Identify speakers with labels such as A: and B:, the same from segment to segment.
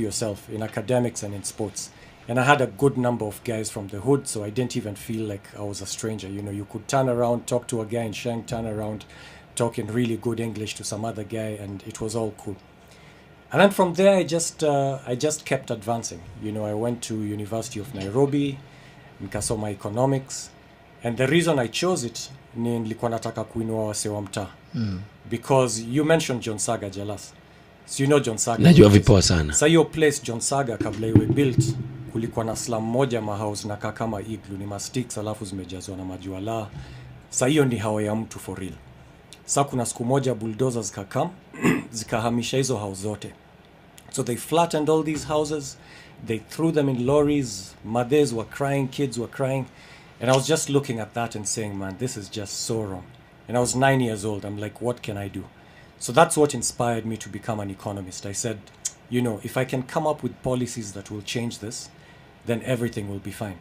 A: yourself in academics and in sports. And I had a good number of guys from the hood, so I didn't even feel like I was a stranger. You could turn around, talk to a guy in Sheng, turn around, talk in really good English to some other guy, and it was all cool. And then from there, I just kept advancing. I went to University of Nairobi, nikasoma economics, and the reason I chose it ni nilikuwa nataka kuinua wase wa mtaa. Because you mentioned John Saga Jalas. So you know John Saga.
B: Najua vipoa sana.
A: So your place John Saga kabla iwe built, kulikuwa na slum moja mahouse na kama igloo, ni masticks alafu zimejazwa na majuala. Sasa hiyo ni hawa ya mtu for real. Sasa kuna siku moja bulldozers zikakam zikahamisha hizo house zote. So they flattened all these houses, they threw them in lorries, mothers were crying, kids were crying, and I was just looking at that and saying, man, this is just so wrong. And I was 9 years old. I'm like, what can I do? So that's what inspired me to become an economist. I said, if I can come up with policies that will change this, then everything will be fine.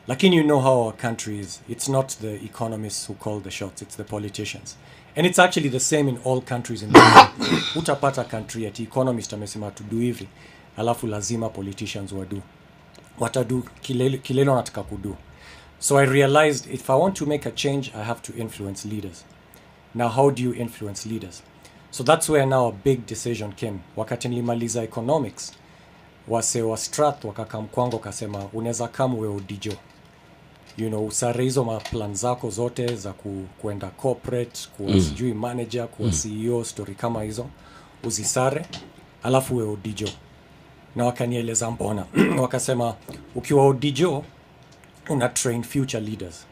A: Lakini you know how our country is. It's not the economists who call the shots, it's the politicians. And it's actually the same in all countries in the world. Utapata country ati economist amesema tudu hivi, alafu lazima politicians watadu kile wanataka kudu. So I realized if I want to make a change, I have to influence leaders. Now, how do you influence leaders? So that's where now a big decision came. Wakati nilimaliza economics, wase wa Strath wakakam kwangu kasema unaweza kama wewe udijo. Usare hizo maplan zako zote za kuenda corporate, kuwa sijui manager, kuwa CEO, story kama hizo, uzisare, alafu wewe udijo. Na wakanieleza mbona. Wakasema ukiwa udijo, una train future leaders.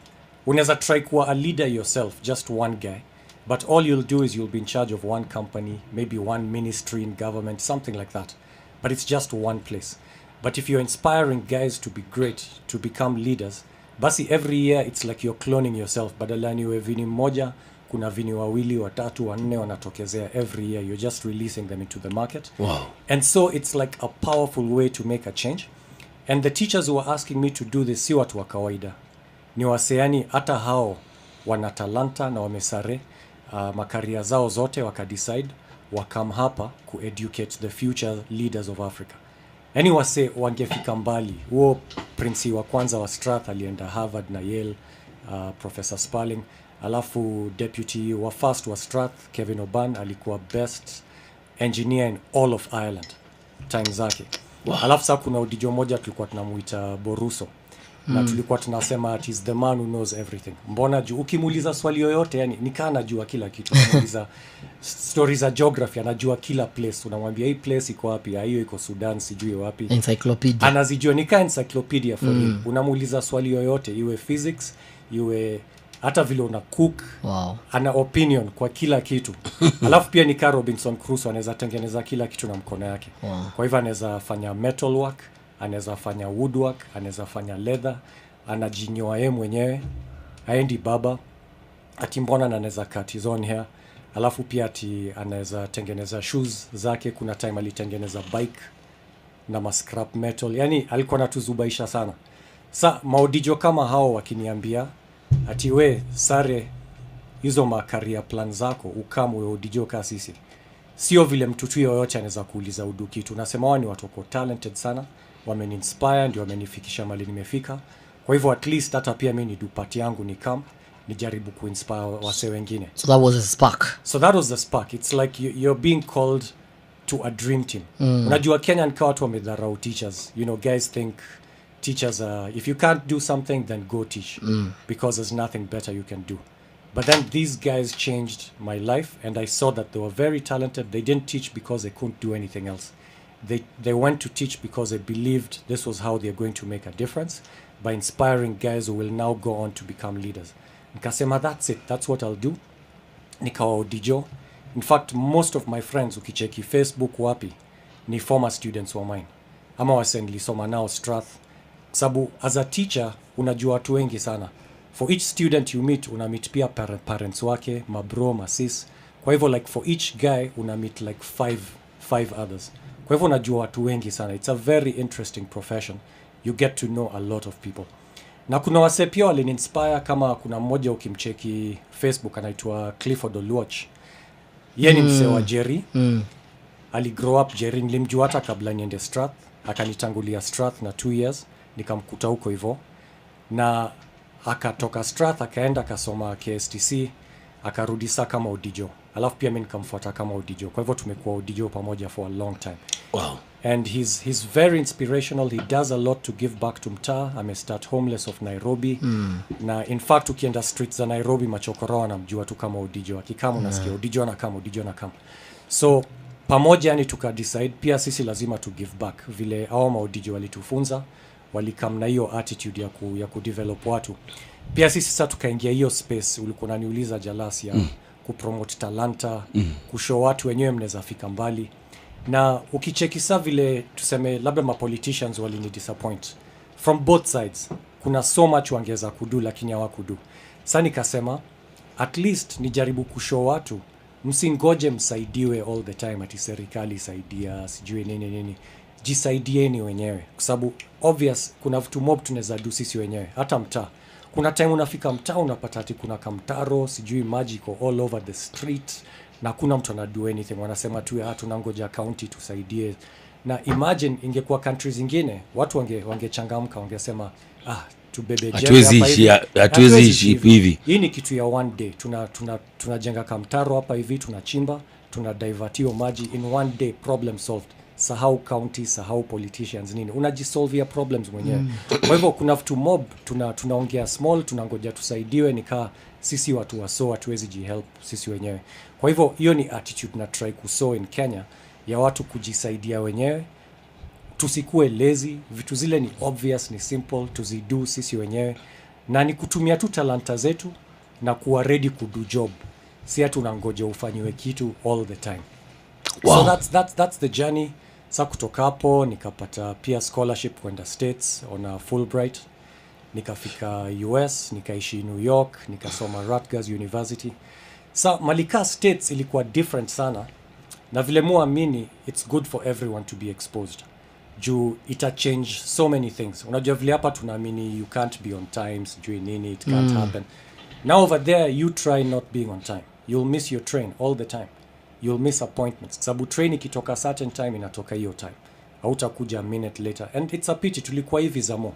A: Unaweza try kuwa a leader yourself, just one guy. But all you'll do is you'll be in charge of one company, maybe one ministry in government, something like that. But it's just one place. But if you're inspiring guys to be great, to become leaders, basi every year it's like you're cloning yourself. Badala niwe vini moja, kuna vini wawili, watatu, wanne wanatokezea every year. You're just releasing them into the market.
B: Wow.
A: And so it's like a powerful way to make a change. And the teachers who were asking me to do this, si watu wa kawaida. Ni waseani hata hao wanatalanta na wamesare makaria zao zote wakadecide wakam hapa kueducate the future leaders of Africa. Yani wase wangefika mbali. Huo prince wa kwanza wa Strath alienda Harvard na Yale, Professor Sparling. Alafu deputy wa first wa Strath, Kevin Oban, alikuwa best engineer in all of Ireland time zake. Wow. Alafu sasa kuna udijo moja tulikuwa tunamuita Boruso. Na tulikuwa tunasema it is the man who knows everything. Mbona ukimuuliza swali yoyote, yani nikaa anajua kila kitu. Unamuuliza stories za geography, anajua kila place. Unamwambia hii place iko wapi? Hiyo iko Sudan, sijui wapi.
C: Encyclopedia.
A: Anazijua, nikaa encyclopedia for him. Unamuuliza swali yoyote, iwe physics, iwe hata vile una cook.
C: Wow.
A: Ana opinion kwa kila kitu. Alafu pia nikaa Robinson Crusoe, anaweza tengeneza kila kitu na mkono yake.
C: Wow.
A: Kwa hivyo anaweza fanya metal work, anaweza fanya woodwork, anaweza fanya leather, anajinyoa yeye mwenyewe, haendi baba, ati mbona anaweza cut his own hair, alafu pia ati anaweza tengeneza shoes zake. Kuna time alitengeneza bike na ma scrap metal, yani alikuwa anatuzubaisha sana. Sa maudijo kama hao wakiniambia ati we sare hizo ma career plan zako ukamwe udijo ka sisi, sio vile mtu yoyote anaweza kuuliza udu kitu. Nasema wao ni watu wako talented sana, wameni-inspire, ndio wamenifikisha mali nimefika. Kwa hivyo at least hata pia mimi ni dupati yangu ni camp, nijaribu kuinspire wase wengine.
C: So that was a spark.
A: So that was the spark. It's like you're being called to a dream team. Unajua Kenya ni watu wamedharau teachers. Guys think teachers are, if you can't do something then go teach. Because there's nothing better you can do. But then these guys changed my life, and I saw that they were very talented. They didn't teach because they couldn't do anything else. They went to teach because they believed this was how they're going to make a difference by inspiring guys who will now go on to become leaders. Nikasema that's it, that's what I'll do. Nikawa udijo. In fact, most of my friends ukicheki Facebook wapi ni former students wa mine. Ama wase nilisoma nao Strath. Sababu as a teacher unajua watu wengi sana. For each student you meet, una meet pia parents wake, mabro, masis. Kwa hivyo like for each guy una meet like five others. Kwa hivyo unajua watu wengi sana. It's a very interesting profession. You get to know a lot of people. Na kuna wase pia walini-inspire, kama kuna mmoja ukimcheki Facebook anaitwa Clifford Oluoch. Yeye ni msee wa Jerry. aligrow up Jerry. Nilimjua hata kabla niende Strath, akanitangulia Strath na 2 years, nikamkuta huko hivyo, na akatoka Strath akaenda akasoma KSTC, akarudi saa kama Odijo, alafu pia mimi nikamfuata kama Odijo. Kwa hivyo tumekuwa Odijo pamoja for a long time.
B: Wow.
A: And he's very inspirational. He does a lot to give back to mtaa. Amestart homeless of Nairobi. Na in fact ukienda streets za Nairobi machokoro anamjua tu kama Odijo. Akikama unasikia Odijo na kama. So pamoja yani tukadecide pia sisi lazima to give back. Vile hao maodijo walitufunza, walikam na hiyo attitude ya kudevelop watu. Pia sisi sasa tukaingia hiyo space ulikuwa unaniuliza Jalas ya kupromote talanta, kushow watu wenyewe mnaweza fika mbali. Na ukicheki sasa vile tuseme labda ma politicians walini disappoint from both sides, kuna so much wangeza kudu lakini hawakudu. Sasa nikasema at least nijaribu kushow watu, msingoje msaidiwe all the time ati serikali saidia sijui nini, jisaidieni wenyewe, kwa sababu obvious kuna vitu mob tunaweza do sisi wenyewe. Hata mtaa kuna time unafika mtaa unapata ati kuna kamtaro sijui maji iko all over the street na kuna mtu ana do anything, wanasema tu tunangoja county tusaidie. Na imagine ingekuwa countries zingine watu wangechangamka, wangesema tubebe
B: hatuwezi ishi hivi.
A: Hii ni kitu ya one day, tunajenga kamtaro hapa hivi, tunachimba, tuna divert hiyo maji in one day, problem solved. Sahau county, sahau politicians nini, unajisolve problems mwenyewe. Kwa hivyo kuna vitu mob tunaongea small, tunangoja tusaidiwe, nikaa sisi watu waso hatuwezi jihelp sisi wenyewe. Kwa hivyo hiyo ni attitude na try kusow in Kenya ya watu kujisaidia wenyewe. Tusikue lazy, vitu zile ni obvious, ni simple, tuzidu sisi wenyewe, na ni kutumia tu talanta zetu na kuwa ready kudu job, si ati unangoja ufanyiwe kitu all the time.
B: Wow.
A: So that's the journey. Sasa kutoka hapo nikapata pia scholarship kwenda States on a Fulbright, nikafika US, nikaishi New York, nikasoma Rutgers University. Sasa Malika States ilikuwa different sana, na vile muamini it's good for everyone to be exposed. Juu ita change so many things. Unajua vile hapa tunaamini you can't be on time, sijui nini, it can't happen. Now over there you try not being on time. You'll miss your train all the time. You'll miss appointments. Sababu train ikitoka certain time inatoka hiyo time. Hautakuja a minute later. And it's a pity, tulikuwa hivi zamo.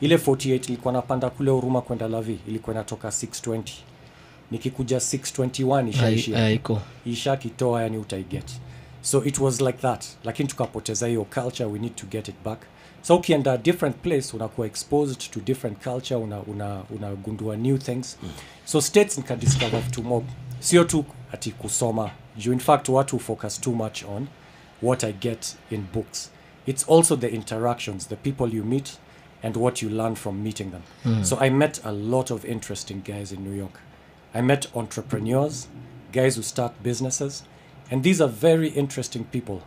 A: Ile 48 ilikuwa napanda kule Huruma kwenda Lavi, ilikuwa inatoka 6:20. Nikikuja 6:21 ishaishia. Ishakitoa yani utaiget. So it was like that. Lakini tukapoteza hiyo culture, we need to get it back. So ukienda different place unakuwa exposed to different culture, unagundua new things. So States nika discover vitu mob. Sio tu ati kusoma. In fact watu focus too much on what I get in books. It's also the interactions, the people you meet and what you learn from meeting them. So I met a lot of interesting guys in New York. I met entrepreneurs, guys who start businesses, and these are very interesting people.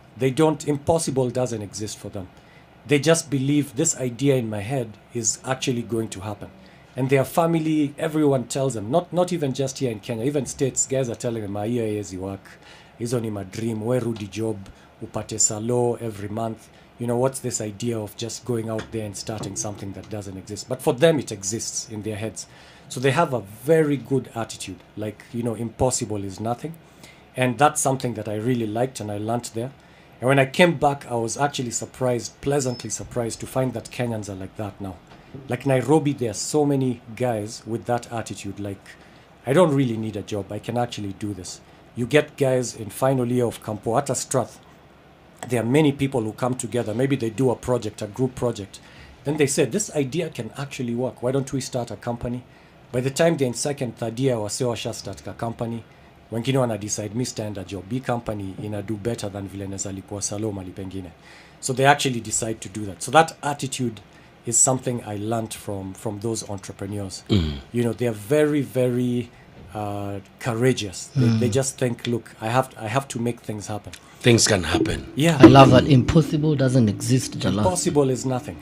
A: Impossible doesn't exist for them. They just believe this idea in my head is actually going to happen. And their family, everyone tells them, not even just here in Kenya, even States, guys are telling them, hiyo haiwezi work, hizo ni madream, we rudi job, upate salo every month. You know, what's this idea of just going out there and starting something that doesn't exist? But for them, it exists in their heads. So they have a very good attitude, like, you know, impossible is nothing. And that's something that I really liked and I learned there. And when I came back, I was actually pleasantly surprised to find that Kenyans are like that now. Like Nairobi, there are so many guys with that attitude, like, I don't really need a job, I can actually do this. You get guys in final year of Campo, at a Strath, there are many people who come together, maybe they do a project, a group project, then they say, this idea can actually work, why don't we start a company? By the time they're in second, third year, wasewasha start a company, wengine wana decide, mi stand a job, B company ina do better than vile neza lipua saloma lipengine. So they actually decide to do that. So that attitude is something I learned from those entrepreneurs. You know, they are very, very courageous. They just think, look, I have to make things happen.
B: Things can happen.
A: Yeah,
C: I love that. Impossible doesn't exist.
A: Impossible is nothing.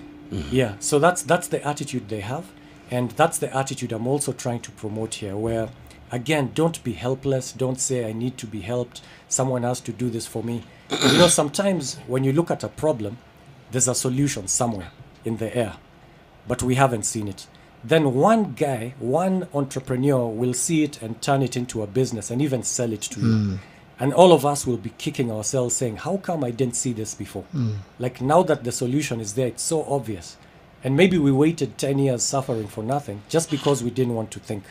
A: Yeah, so that's the attitude they have, and that's the attitude I'm also trying to promote here. Where, again, don't be helpless. Don't say I need to be helped. Someone has to do this for me. You know, sometimes when you look at a problem, there's a solution somewhere in the air, but we haven't seen it. Then one entrepreneur will see it and turn it into a business and even sell it to you. And all of us will be kicking ourselves saying, how come I didn't see this before? Like now that the solution is there, it's so obvious. And maybe we waited 10 years suffering for nothing just because we didn't want to think.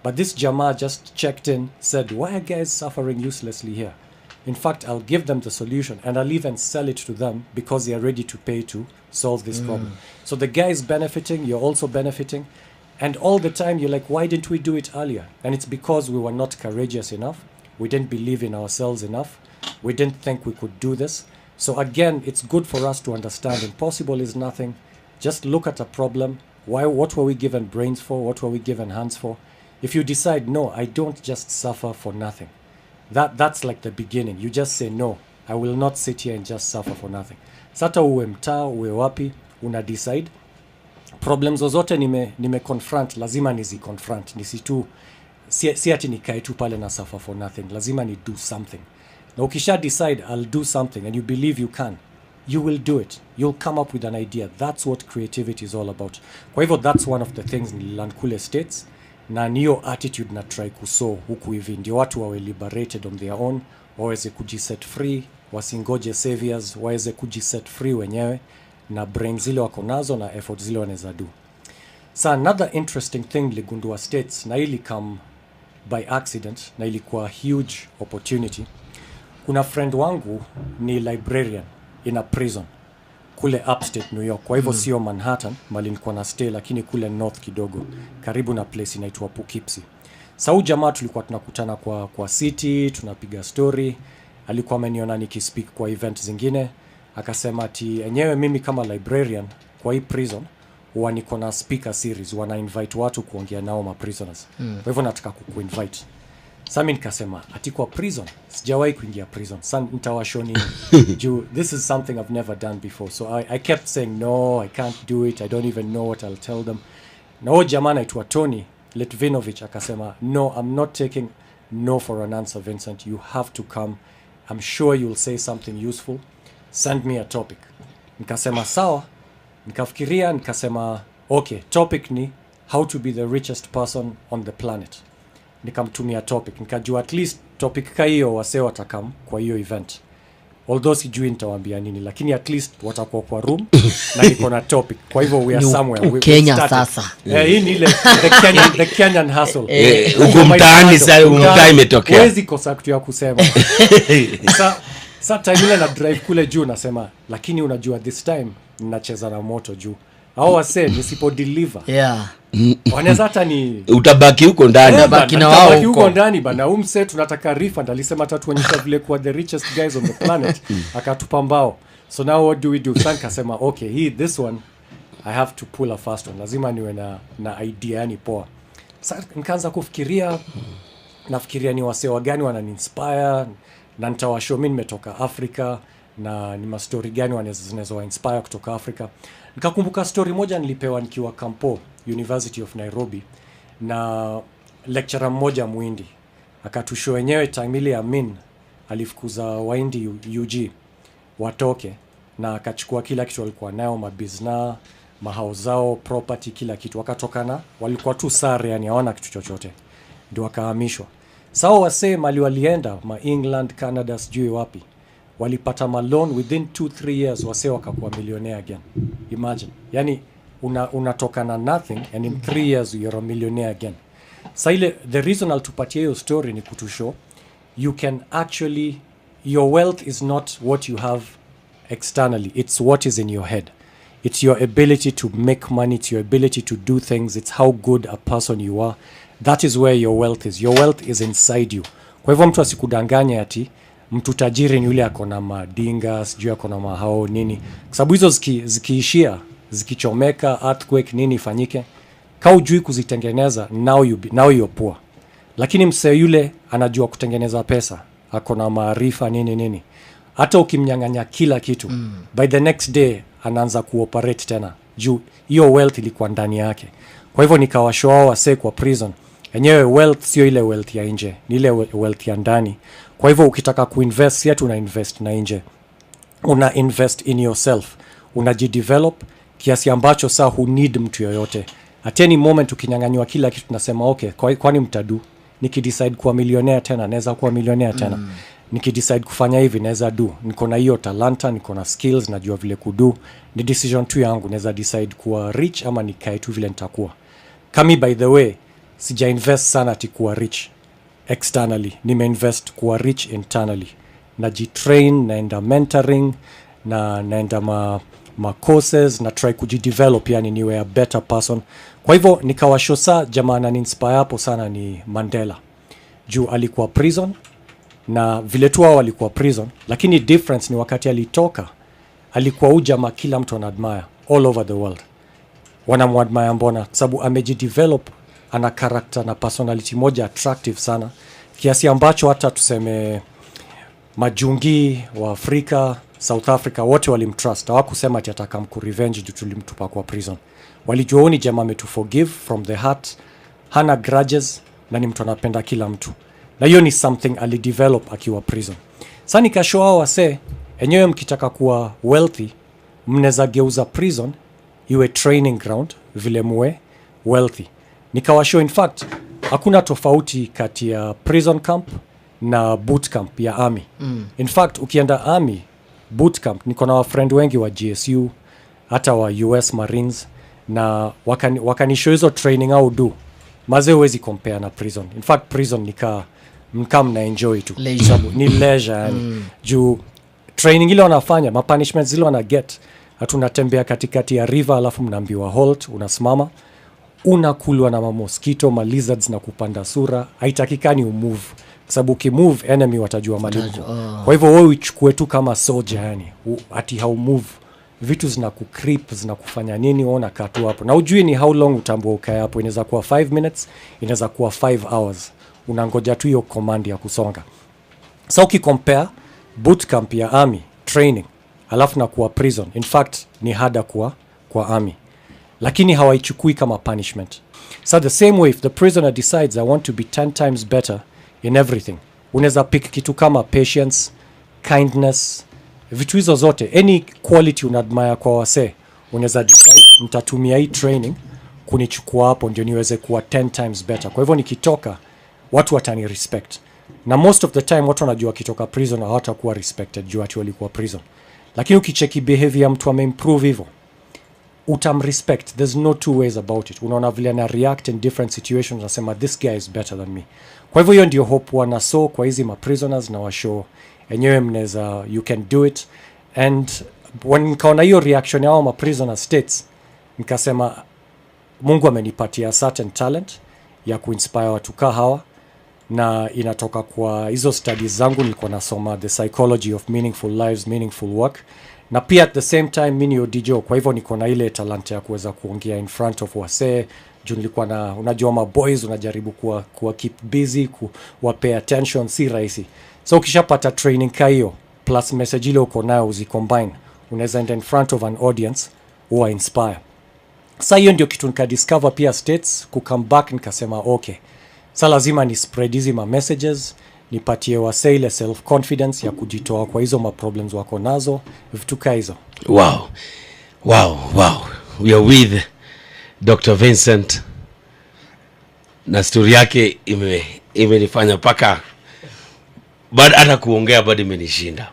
A: But this Jama just checked in, said, why are guys suffering uselessly here? In fact, I'll give them the solution and I'll even sell it to them because they are ready to pay to solve this problem. So the guy is benefiting, you're also benefiting. And all the time you're like, why didn't we do it earlier? And it's because we were not courageous enough. We didn't believe in ourselves enough. We didn't think we could do this. So again, it's good for us to understand impossible is nothing. Just look at a problem. What were we given brains for? What were we given hands for? If you decide, no, I don't just suffer for nothing. That's like the beginning. You just say, no, I will not sit here and just suffer for nothing. Sata uwe mtaa, uwe wapi, una decide. Problems zozote nime confront, lazima nizi confront. Nisitu, si ati nikae tu pale na suffer for nothing. Lazima ni do something. Na ukisha decide, I'll do something and you believe you can, you will do it. You'll come up with an idea. That's what creativity is all about. Kwa hivyo, that's one of the things nililearn kule States. Na niyo attitude na try kuso huku hivi ndio watu wawe liberated on their own, waweze kujiset free, wasingoje saviors, waweze kujiset free wenyewe na brain zile wako nazo na effort zile wanaweza do. So another interesting thing ligundua States, na ili come by accident na ilikuwa huge opportunity. Kuna friend wangu ni librarian in a prison kule upstate New York. Kwa hivyo sio Manhattan, mali nilikuwa na stay, lakini kule north kidogo, karibu na place inaitwa Poughkeepsie. Sau jamaa tulikuwa tunakutana kwa city, tunapiga story. Alikuwa ameniona nikispeak kwa event zingine. Akasema ati enyewe mimi kama librarian kwa hii prison huwa niko na speaker series, wana invite watu kuongea nao ma prisoners. Kwa hivyo nataka kukuinvite. Sasa mimi nikasema ati kwa prison sijawahi kuingia prison. Sasa nitawashoni juu this is something I've never done before. So I kept saying no, I can't do it. I don't even know what I'll tell them. Na huyo jamaa anaitwa Tony Litvinovich akasema no, I'm not taking no for an answer, Vincent. You have to come. I'm sure you'll say something useful. Send me a topic. Nikasema sawa. Nikafikiria nikasema okay, topic ni how to be the richest person on the planet. Nikamtumia topic, nikajua at least topic ka hiyo wasee watakam kwa hiyo event. Although sijui nitawaambia nini, lakini at least watakuwa kwa room na niko na topic. Kwa hivyo we are somewhere.
C: Kenya sasa.
A: Hii ni ile the Kenyan hustle.
B: Uko mtaani sasa, mtaa imetokea.
A: Huwezi kosa kitu ya kusema. Sasa time ile na drive kule juu nasema, lakini unajua this time ninacheza na moto juu. Hao wasee nisipo deliver.
C: Yeah.
A: Wanaweza hata ni
B: utabaki huko ndani.
C: Utabaki na wao
A: huko ndani bana. Umse tunataka refund, alisema tatuonyesha vile kwa the richest guys on the planet. Akatupa mbao. So now what do we do? Sanka kasema okay, this one I have to pull a fast one. Lazima niwe na idea yani poa. Sasa nikaanza kufikiria, nafikiria ni wasee gani wanani-inspire na nitawashow mimi nimetoka Africa na ni ma story gani wanaweza inspire kutoka Africa. Nikakumbuka story moja nilipewa nikiwa Campo University of Nairobi na lecturer mmoja Muhindi. Akatushow wenyewe time ile Amin alifukuza Wahindi UG watoke na akachukua kila kitu walikuwa nayo, mabizna, mahouse zao, property, kila kitu. Wakatokana walikuwa tu sare, yani hawana kitu chochote. Ndio wakahamishwa. Sawa wasee mali walienda ma England, Canada, sijui wapi. Walipata loan within 2-3 years wasee wakakuwa millionaire again. Imagine. Yani unatoka na nothing and in 3 years you're a millionaire again. Sa ile the reason I'll tupatia hiyo story ni kutushow you can actually, your wealth is not what you have externally, it's what is in your head. It's your ability to make money, it's your ability to do things, it's how good a person you are. That is where your wealth is. Your wealth is inside you. Kwa hivyo mtu asikudanganya ati mtu tajiri ni yule akona madinga, sijui akona mahao nini. Kwa sababu hizo zikiishia, zikichomeka, earthquake nini ifanyike, ka hujui kuzitengeneza, now you're poor. Lakini msee yule anajua kutengeneza pesa, akona maarifa nini. Hata ukimnyang'anya kila kitu, by the next day anaanza kuoperate tena. Juu hiyo wealth ilikuwa ndani yake. Kwa hivyo nikawashow wasee kwa prison. Enyewe wealth sio ile wealth ya nje, ni ile wealth ya ndani. Kwa hivyo ukitaka kuinvest, si ati una invest na nje. Una invest in yourself. Unajidevelop kiasi ambacho saa hu need mtu yoyote. At any moment ukinyang'anywa kila kitu tunasema okay, kwani mtadu nikidecide kuwa millionaire tena, naweza kuwa millionaire tena. nikidecide kufanya hivi naweza do, niko na hiyo talanta, niko na skills, najua vile kudu, ni decision tu yangu, naweza decide kuwa rich ama nikae tu vile nitakuwa. Kami by the way sija invest sana ati kuwa rich externally, nimeinvest kuwa rich internally. Najitrain, naenda mentoring, naenda ma courses, na try kujidevelop, yani niwe a better person. Kwa hivyo nikawashosa jamaa ananinspire hapo sana ni Mandela. Juu alikuwa prison, na vile tu wao alikuwa prison, lakini difference ni wakati alitoka alikuwa ujamaa kila mtu anadmire all over the world. Wanamwadmire mbona? Sababu amejidevelop, ana character na personality moja attractive sana, kiasi ambacho hata tuseme majungi wa Afrika, South Africa wote walimtrust. Hawakusema ati atakam ku revenge juu tulimtupa kwa prison. Walijua huyu jamaa ametu forgive from the heart, hana grudges, na ni mtu anapenda kila mtu. Na hiyo ni something alidevelop akiwa prison. Sasa nikashow hao wase, enyewe mkitaka kuwa wealthy, mnaweza geuza prison iwe training ground vile muwe wealthy. Nikawashow in fact hakuna tofauti kati ya prison camp na boot camp ya army. In fact ukienda army boot camp, niko na friend wengi wa GSU hata wa US Marines, na wakanishow hizo training au do maze huwezi compare na prison. In fact prison nika mkam na enjoy tu sababu ni leisure yani. Juu training ile wanafanya, ma punishments zile wana get, hatunatembea katikati ya river alafu mnaambiwa halt, unasimama, unakulwa na mosquito, ma lizards na kupanda sura, haitakikani umove sababu ukimove enemy watajua maliko. Kwa hivyo wewe uchukue tu kama soldier yani, ati how move, vitu zinakucreep, zinakufanya nini, unaona katu hapo na ujui ni how long utambua ukae hapo. Inaweza kuwa 5 minutes, inaweza kuwa 5 hours, unangoja tu hiyo command ya kusonga. So ukicompare boot camp ya army training alafu na kuwa prison, in fact ni harder kwa army, lakini hawaichukui kama punishment. So the same way if the prisoner decides I want to be 10 times better in everything, unaweza pick kitu kama patience, kindness, vitu hizo zote, any quality unadmire kwa wase, unaweza decide mtatumia hii training kunichukua hapo ndio niweze kuwa 10 times better. Kwa hivyo nikitoka watu watani respect, na most of the time watu wanajua kitoka prison hawatakuwa respected juu ati walikuwa prison, lakini ukicheki behavior mtu ameimprove hivyo utamrespect. There's no two ways about it. Unaona vile na react in different situations, nasema this guy is better than me. Kwa hivyo hiyo ndio hope wanaso kwa hizi ma prisoners, na washow enyewe mneza you can do it. And when nikaona hiyo reaction ya ma prisoner states, nikasema Mungu amenipatia certain talent ya kuinspire watu kaa hawa, na inatoka kwa hizo studies zangu nilikuwa nasoma the psychology of meaningful lives, meaningful work, na pia at the same time mimi ni DJ. Kwa hivyo niko na ile talent ya kuweza kuongea in front of wase, juu nilikuwa na, unajua ma boys unajaribu kuwa keep busy, kuwa pay attention, si rahisi. So ukishapata training ka hiyo plus message ile uko nayo uzicombine, unaweza enda in front of an audience uwa inspire. Sasa hiyo ndio kitu nikadiscover pia states, kukam back nikasema okay, sasa lazima ni spread hizi ma messages, nipatie wase ile self confidence ya kujitoa kwa hizo ma problems wako nazo, vitu ka hizo.
B: Wow. We are with Dr. Vincent, na story yake imenifanya paka but hata kuongea bado imenishinda.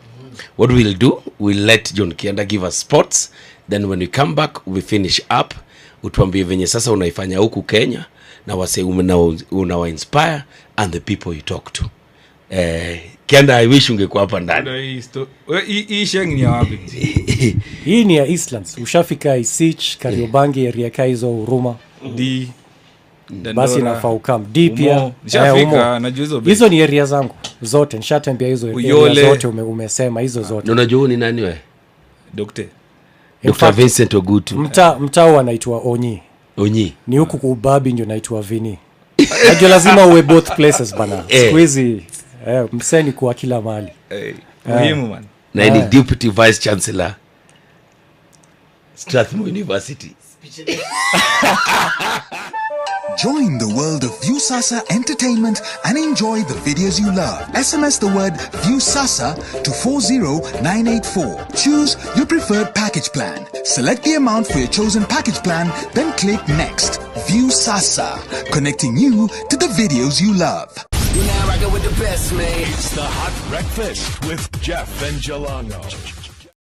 B: What we'll do, we'll let John Kianda give us spots, then when we come back we finish up, utuambie venye sasa unaifanya huku Kenya na wase unawa inspire and the people you talk to. Kianda, I wish ungekuwa hapa ndani.
D: Hii sheng ni ya wapi?
A: Hii ni ya Eastlands. Ushafika Isich, Kariobangi, area kaizo, Huruma.
D: D.
A: Basi nafaa ukam. D pia.
D: Nishafika, najua hizo base.
A: Hizo ni area zangu zote. Nishatembea hizo area zote umesema hizo zote.
B: Unajua ni nani wewe? Dr. Vincent Ogutu.
A: Mtaa wanaitwa Onyi. Ni huku kubabi ndio naitwa Vini. Najua lazima uwe both places bana. Siku hizi mseni kuwa kila mahali.
D: Muhimu man.
B: Na ni Deputy Vice Chancellor Strathmore University.
E: Join the world of Viusasa Entertainment and enjoy the videos you love. SMS the word Viusasa to 40984. Choose your preferred package plan. Select the amount for your chosen package plan, then click Next. Viusasa, connecting you to the videos you love.
F: You're now rocking with the best, man.
G: It's the Hot Breakfast with Jeff and Jelano.